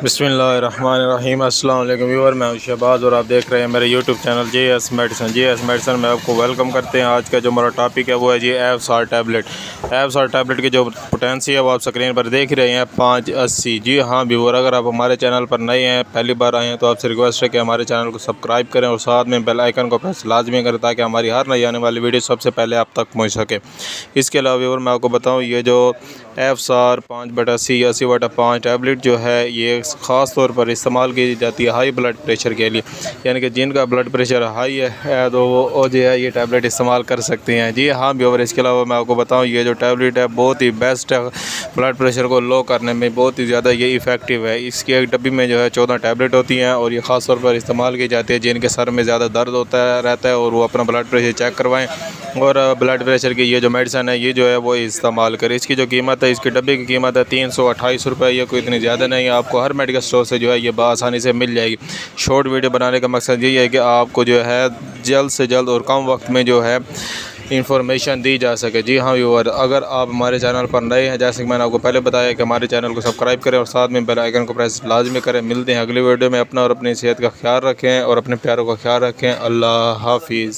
बिस्मिल्लाहिर्रहमानिर्रहीम। अस्सलाम वालेकुम व्यूअर, मैं हूं शहबाज और आप देख रहे हैं मेरे यूट्यूब चैनल JS मेडिसिन में आपको वेलकम करते हैं। आज का जो हमारा टॉपिक है वो है जी एफसार टैबलेट। एफसार टैबलेट की जो पोटेंसी है वो आप स्क्रीन पर देख रहे हैं 580। जी हाँ व्यूअर, अगर आप हमारे चैनल पर नए हैं, पहली बार आए हैं, तो आपसे रिक्वेस्ट है कि हमारे चैनल को सब्सक्राइब करें और साथ में बेल आइकन को प्रेस लाजमी करें ताकि हमारी हर नई आने वाली वीडियो सबसे पहले आप तक पहुँच सके। इसके अलावा व्यूअर मैं आपको बताऊँ, ये जो एफसार 5/80 80/5 टैबलेट जो है ये ख़ास तौर पर इस्तेमाल की जाती है हाई ब्लड प्रेशर के लिए, यानी कि जिनका ब्लड प्रेशर हाई है तो वो जो है ये टैबलेट इस्तेमाल कर सकते हैं। जी हाँ व्यूअर, इसके अलावा मैं आपको बताऊं, ये जो टैबलेट है बहुत ही बेस्ट है, ब्लड प्रेशर को लो करने में बहुत ही ज़्यादा ये इफ़ेक्टिव है। इसकी एक डब्बी में जो है 14 टैबलेट होती हैं और ये ख़ास तौर पर इस्तेमाल की जाती है जिनके सर में ज़्यादा दर्द होता रहता है और वो अपना ब्लड प्रेशर चेक करवाएँ और ब्लड प्रेशर की ये जो मेडिसिन है ये जो है वो इस्तेमाल करें। इसकी जो कीमत है, इसके डब्बे की कीमत है 328 रुपये। ये कोई इतनी ज़्यादा नहीं है, आपको हर मेडिकल स्टोर से जो है ये आसानी से मिल जाएगी। शॉर्ट वीडियो बनाने का मकसद यही है कि आपको जो है जल्द से जल्द और कम वक्त में जो है इंफॉर्मेशन दी जा सके। जी हाँ व्यूअर, अगर आप हमारे चैनल पर नए हैं, जैसे कि मैंने आपको पहले बताया कि हमारे चैनल को सब्सक्राइब करें और साथ में बेल आइकन को प्रेस लाजमी करें। मिलते हैं अगली वीडियो में। अपना और अपनी सेहत का ख्याल रखें और अपने प्यारों का ख्याल रखें। अल्लाह हाफिज़।